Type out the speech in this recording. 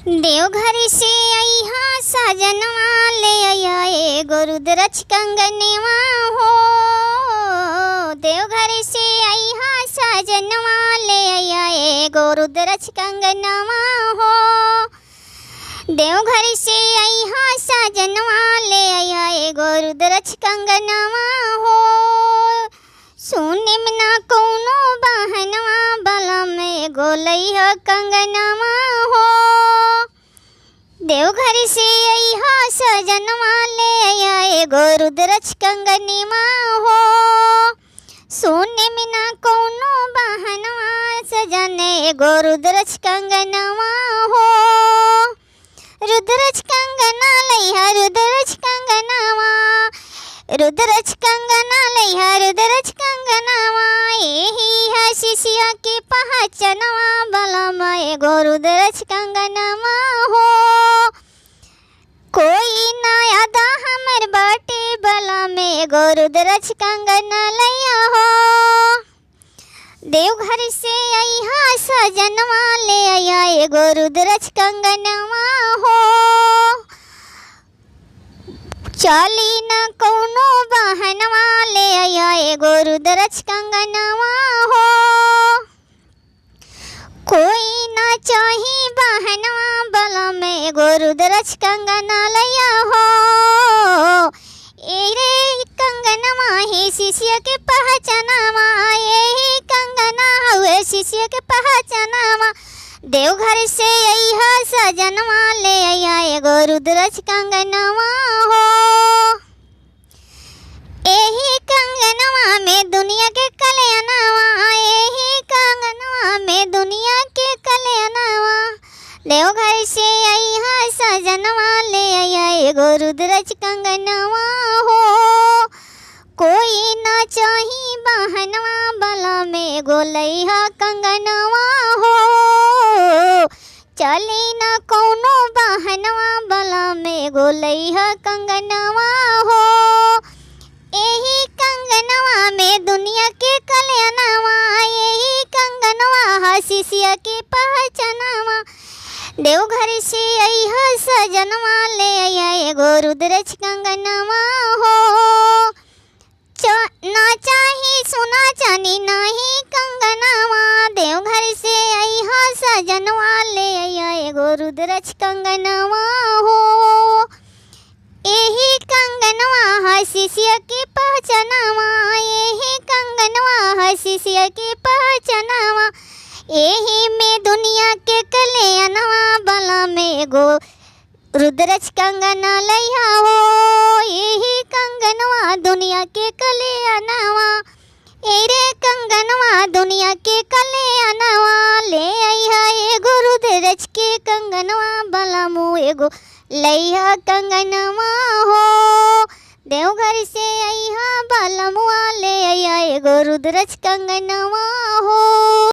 देवघर से अइहा सजनवा ले अइहा एगो रुद्राक्ष कंगनवा हो। देवघर से अइहा सजनवा ले अइहा एगो रुद्राक्ष कंगनवा हो। देवघर से अइहा सजनवा ले अइहा एगो रुद्राक्ष कंगनवा हो। सोने में ना कोनो बहनवा बला में एगो लइहा कंगनवा हो। देवघर से अइहा सजनवा ले अइहा एगो रुद्राक्ष कंगनवा हो। सोने में ना कोनो बहनवा सजन एगो रुद्राक्ष कंगनवा हो। रुद्राक्ष कंगना लइहा रुद्राक्ष कंगनवा, रुद्राक्ष कंगना लइहा रुद्राक्ष कंगनवा। एही है शिष्या के पहचानवा बलम एगो रुद्राक्ष कंगनवा हो। कोई ना यादा हमर बाटे बलम एगो रुद्राक्ष कंगना लइहा हो। देवघर से अइहा सजनवा ले अइहा एगो रुद्राक्ष कंगनवा हो। चली न कोनो बहनवा ले अइहा एगो रुद्राक्ष कंगनवा हो। कोई ना चाही बहनवा बलम एगो रुद्राक्ष कंगना लइहा हो। एरे कंगनवा ही शिष्य के पहचानवा, यही कंगना हुए शिष्य के पहचानवा। देवघर से अइहा सजनवा ले अइहा एगो रुद्राक्ष कंगनवा हो। एही कंगनवा में दुनिया के कल्याणवा, एही कंगनवा में दुनिया के कल्याणवा। देवघर से अइहा सजनवा ले अइहा एगो रुद्राक्ष कंगनवा हो। कोई ना चाही बहनवा बला में एगो लइहा कंगनवा हो। चली न कोनो बहनवा बला में एगो लइहा कंगनवा हो। एही कंगनवा में दुनिया के कल्याणवा, यही कंगनवा शिष्य के पहचानवा। देवघर से अइहा सजनवा ले अइहा एगो रुद्राक्ष कंगनवा हो। ना चाही सोना चांदी नाही कंगनवा। देवघर से अइहा सजनवा ले अइहा एगो रुद्राक्ष कंगनवा हो। एही कंगनवा शिष्य के पहचानवा, यही कंगनवा शिष्य के पहचानवा। एही में दुनिया के कल्याणवा बला में एगो रुद्राक्ष कंगना लइहा हो। एही कंगनवा दुनिया के कल्याणवा, एरे कंगनवा दुनिया के कल्याणवा। ले अइहा एगो रुद्राक्ष के कंगनवा बला मु एगो लइहा कंगनवा हो। देवघर से अइहा बलमुआ ले अइहा एगो रुद्राक्ष कंगनवा हो।